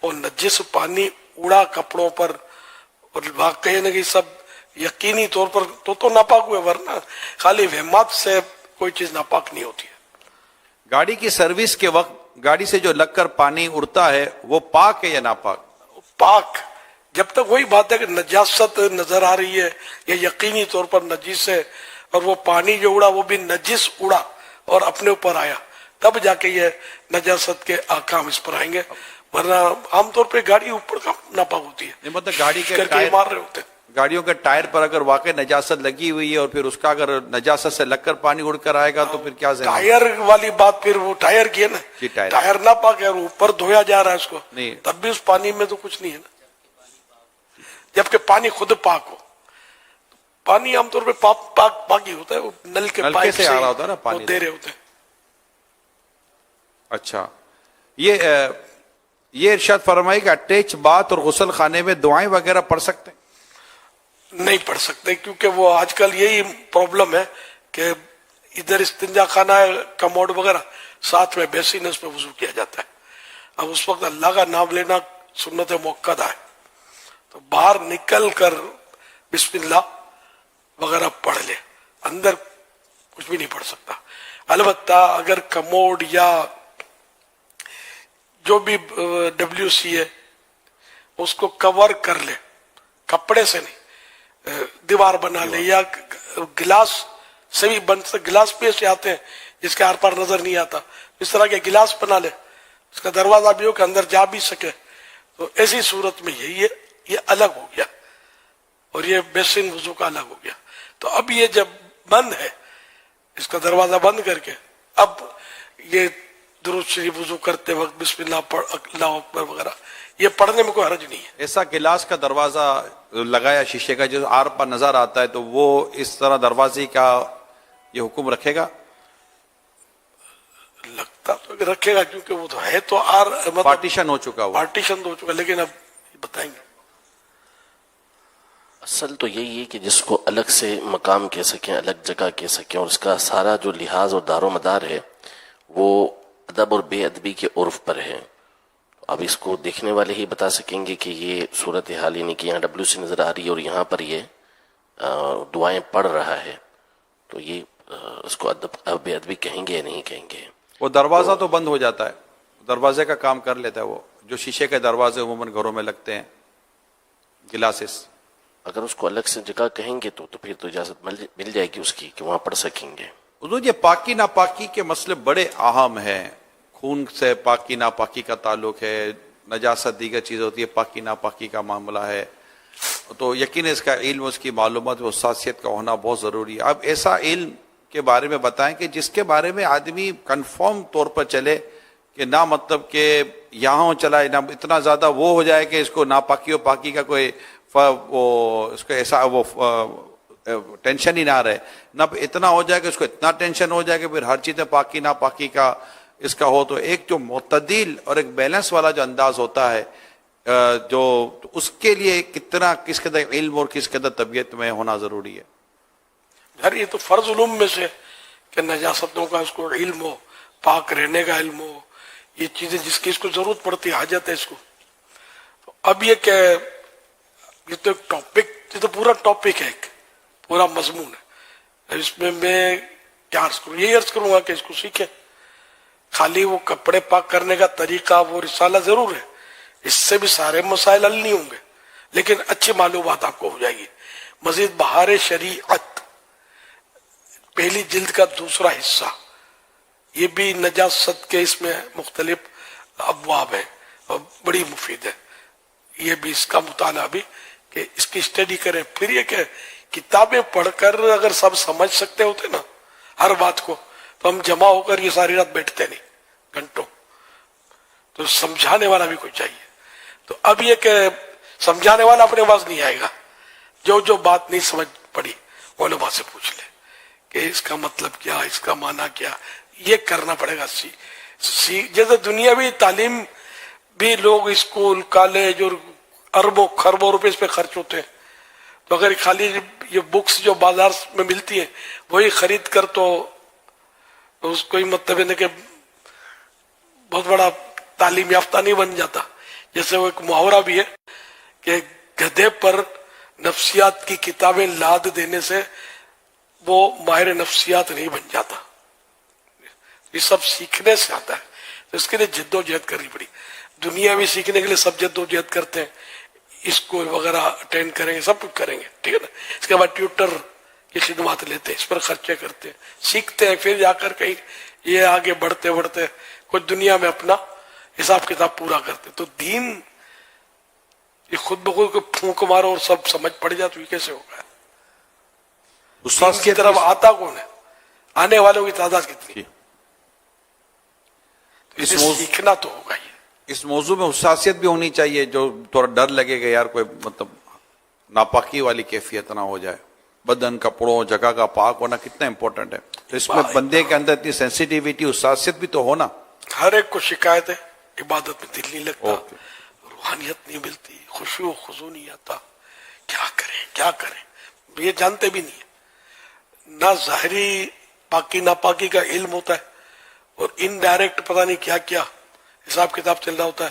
اور نجس پانی اڑا کپڑوں پر اور واقعی نہیں سب یقینی طور پر تو ناپاک ہوئے، ورنہ خالی وہمات سے کوئی چیز ناپاک نہیں ہوتی ہے۔ گاڑی کی سروس کے وقت گاڑی سے جو لگ کر پانی اڑتا ہے وہ پاک ہے یا ناپاک؟ پاک، جب تک وہی بات ہے کہ نجاست نظر آ رہی ہے یا یقینی طور پر نجس ہے، اور وہ پانی جو اڑا وہ بھی نجس اڑا اور اپنے اوپر آیا، تب جا کے یہ نجاست کے احکام اس پر آئیں گے، ورنہ عام طور پہ گاڑی اوپر کا ناپاک ہوتی ہے، مطلب گاڑی کے کر کے مار رہے ہوتے ہیں۔ گاڑیوں کے ٹائر پر اگر واقع نجاست لگی ہوئی ہے اور پھر اس کا اگر نجاست سے لگ کر پانی اڑ کر آئے گا تو پھر کیا ذہن؟ ٹائر والی بات پھر وہ ٹائر کی ہے نا، جی، ٹائر۔ ٹائر نہ پاک ہے اور اوپر دھویا جا رہا ہے اس کو، نہیں۔ تب بھی اس پانی میں تو کچھ نہیں ہے نا، جبکہ پانی خود پاک ہو۔ پانی عام طور پہ پاک ہی ہوتا ہے، وہ نل کے نلکے پائپ سے آ رہا ہوتا ہے نا وہ پانی۔ دے رہے ہوتے ہیں۔ اچھا، یہ ارشاد فرمائی کہ اٹیچ باتھ اور غسل خانے میں دعائیں وغیرہ پڑھ سکتے ہیں؟ نہیں پڑھ سکتے، کیونکہ وہ آج کل یہی پرابلم ہے کہ ادھر استنجا خانہ ہے، کموڈ وغیرہ، ساتھ میں بیسن ہے، اس میں وضو کیا جاتا ہے۔ اب اس وقت اللہ کا نام لینا سنت مؤکدہ ہے، تو باہر نکل کر بسم اللہ وغیرہ پڑھ لے، اندر کچھ بھی نہیں پڑھ سکتا۔ البتہ اگر کموڈ یا جو بھی WC ہے اس کو کور کر لے، کپڑے سے نہیں، دیوار بنا لے، یا گلاس سے بھی بن سکتے، گلاس بھی ایسے آتے ہیں جس کے آر پار نظر نہیں آتا، اس طرح کے گلاس بنا لے، اس کا دروازہ بھی ہو کہ اندر جا بھی سکے، تو ایسی صورت میں یہ الگ ہو گیا، اور یہ بیسن وضو کا الگ ہو گیا۔ تو اب یہ جب بند ہے، اس کا دروازہ بند کر کے، اب یہ درود شریف وضو کرتے وقت بسم اللہ پڑھ، اللہ اکبر وغیرہ، یہ پڑھنے میں کوئی حرج نہیں ہے۔ ایسا گلاس کا دروازہ لگایا شیشے کا جو آر پر نظر آتا ہے، تو وہ اس طرح دروازے کا یہ حکم رکھے گا؟ لگتا تو کہ رکھے گا، کیونکہ وہ تو ہے تو مطلب پارٹیشن ہو چکا ہوا۔ پارٹیشن ہو چکا، لیکن اب بتائیں گے۔ اصل تو یہی ہے کہ جس کو الگ سے مقام کہہ سکیں، الگ جگہ کہہ سکیں، اور اس کا سارا جو لحاظ اور دار و مدار ہے وہ ادب اور بے ادبی کے عرف پر ہے۔ اب اس کو دیکھنے والے ہی بتا سکیں گے کہ یہ صورتحال، یعنی کہ یہاں WC نظر آ رہی ہے اور یہاں پر یہ دعائیں پڑھ رہا ہے، تو یہ اس کو ادب بے ادبی کہیں گے یا نہیں کہیں گے؟ وہ دروازہ تو بند ہو جاتا ہے، دروازے کا کام کر لیتا ہے وہ، جو شیشے کے دروازے عموماً گھروں میں لگتے ہیں، گلاسز۔ اگر اس کو الگ سے جگہ کہیں گے تو پھر تو اجازت مل جائے گی اس کی کہ وہاں پڑھ سکیں گے۔ حضور، یہ پاکی ناپاکی کے مسئلے بڑے اہم ہیں، خون سے پاکی ناپاکی کا تعلق ہے، نجاست دیگر چیز ہوتی ہے، پاکی ناپاکی کا معاملہ ہے، تو یقیناً اس کا علم، اس کی معلومات و حساسیت کا ہونا بہت ضروری ہے۔ اب ایسا علم کے بارے میں بتائیں کہ جس کے بارے میں آدمی کنفرم طور پر چلے، کہ نہ مطلب کہ یہاں چلا نہ اتنا زیادہ وہ ہو جائے کہ اس کو ناپاکی و پاکی کا کوئی اس کو ایسا وہ ٹینشن ہی نہ رہے، نہ اتنا ہو جائے کہ اس کو اتنا ٹینشن ہو جائے کہ پھر ہر چیز میں پاکی ناپاکی کا اس کا ہو۔ تو ایک جو معتدل اور ایک بیلنس والا جو انداز ہوتا ہے، جو اس کے لیے کتنا کس قدر علم اور کس قدر طبیعت میں ہونا ضروری ہے۔ یار یہ تو فرض علوم میں سے کہ نجاستوں کا اس کو علم ہو، پاک رہنے کا علم ہو، یہ چیزیں جس کی اس کو ضرورت پڑتی ہے، حاجت ہے اس کو۔ تو اب یہ کہ یہ تو ایک ٹاپک، یہ تو پورا ٹاپک ہے، ایک پورا مضمون ہے، اس میں کیا عرض کروں، یہی عرض کروں گا کہ اس کو سیکھیں۔ خالی وہ کپڑے پاک کرنے کا طریقہ، وہ رسالہ ضرور ہے، اس سے بھی سارے مسائل حل نہیں ہوں گے، لیکن اچھی معلومات آپ کو ہو جائے گی۔ مزید بہار شریعت، پہلی جلد کا دوسرا حصہ، یہ بھی نجاست کے اس میں مختلف ابواب ہیں اور بڑی مفید ہے، یہ بھی اس کا مطالعہ بھی کہ اس کی اسٹڈی کریں۔ پھر یہ کہ کتابیں پڑھ کر اگر سب سمجھ سکتے ہوتے نا ہر بات کو، تو ہم جمع ہو کر یہ ساری رات بیٹھتے نہیں گھنٹوں، تو سمجھانے والا بھی کوئی چاہیے۔ تو اب یہ کہ سمجھانے والا اپنے پاس نہیں آئے گا، جو بات نہیں سمجھ پڑی علماء سے پوچھ لے کہ اس کا مطلب کیا، اس کا معنی کیا، یہ کرنا پڑے گا۔ جیسے دنیاوی تعلیم بھی لوگ اسکول، کالج اور اربوں خربوں روپے اس پہ خرچ ہوتے ہیں، تو اگر خالی یہ بکس جو بازار میں ملتی ہیں وہی خرید کر تو اس کو ہی مطلب ہے کہ بہت بڑا تعلیم یافتہ نہیں بن جاتا۔ جیسے وہ ایک محاورہ بھی ہے کہ گدھے پر نفسیات کی کتابیں لاد دینے سے وہ ماہر نفسیات نہیں بن جاتا. یہ سب سیکھنے سے آتا ہے. تو اس کے لیے جد و جہد کرنی پڑی. دنیا بھی سیکھنے کے لیے سب جد و جہد کرتے ہیں, اسکول وغیرہ اٹینڈ کریں گے, سب کچھ کریں گے, ٹھیک ہے نا. اس کے بعد ٹیوٹر کی خدمات لیتے ہیں, اس پر خرچے کرتے ہیں, سیکھتے ہیں, پھر جا کر کہیں یہ آگے بڑھتے بڑھتے کچھ دنیا میں اپنا حساب کتاب پورا کرتے. تو دین یہ خود بخود کو پھونک مارو اور سب سمجھ پڑ جائے تو یہ کیسے ہوگا؟ دین کی طرف آتا کون ہے؟ آنے والوں کی تعداد کتنی؟ اسے سیکھنا تو ہوگا ہی. اس موضوع میں حساسیت بھی ہونی چاہیے, جو تھوڑا ڈر لگے گا یار کوئی مطلب ناپاکی والی کیفیت نہ ہو جائے. بدن کپڑوں جگہ کا پاک ہونا کتنا امپورٹنٹ ہے. تو اس میں بندے کے اندر اتنی سینسیٹیوٹی حساسیت بھی تو ہونا. ہر ایک کو شکایت ہے عبادت میں دل نہیں لگتا, روحانیت نہیں ملتی, خشوع و خضوع نہیں آتا, کیا کریں کیا کریں. یہ جانتے بھی نہیں نہ ظاہری پاکی ناپاکی کا علم ہوتا ہے اور انڈائریکٹ پتہ نہیں کیا کیا حساب کتاب چل رہا ہوتا ہے.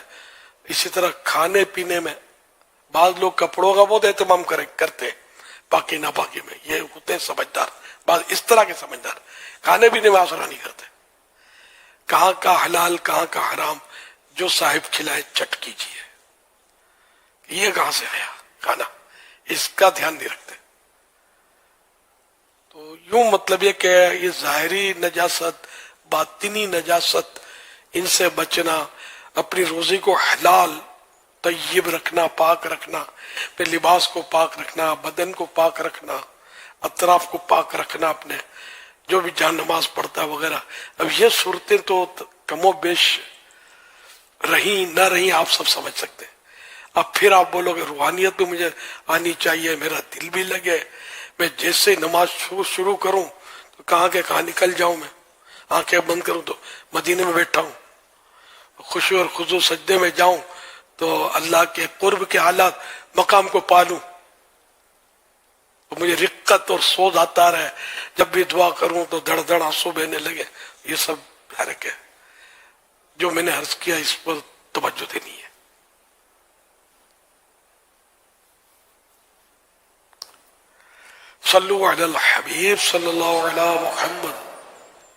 اسی طرح کھانے پینے میں بعض لوگ کپڑوں کا بہت اہتمام کرتے ہیں پاکی ناپاکی میں, یہ ہوتے ہیں سمجھدار, بعض اس طرح کے سمجھدار. کھانے پینے میں آسرا نہیں کرتے, کہاں کا حلال کہاں کا حرام, جو صاحب کھلائے چٹ کیجیے. یہ کہاں سے آیا کھانا, اس کا دھیان نہیں رکھتے. تو یوں مطلب یہ کہ یہ ظاہری نجاست باطنی نجاست ان سے بچنا, اپنی روزی کو حلال طیب رکھنا, پاک رکھنا, پھر لباس کو پاک رکھنا, بدن کو پاک رکھنا, اطراف کو پاک رکھنا, اپنے جو بھی جان نماز پڑھتا ہے وغیرہ. اب یہ صورتیں تو کم و بیش رہیں نہ رہیں آپ سب سمجھ سکتے ہیں. اب پھر آپ بولو کہ روحانیت بھی مجھے آنی چاہیے, میرا دل بھی لگے, میں جیسے نماز شروع کروں تو کہاں کے کہاں نکل جاؤں, میں آنکھیں بند کروں تو مدینے میں بیٹھا ہوں, خشوع اور خضوع سجدے میں جاؤں تو اللہ کے قرب کے حالات مقام کو پالوں, مجھے رقت اور سوز آتا رہے, جب بھی دعا کروں تو دڑ دڑ آنسو بہنے لگے. یہ سب حرک ہے. جو میں نے عرض کیا اس پر توجہ دینی ہے. صلو علی الحبیب صلی اللہ علی محمد.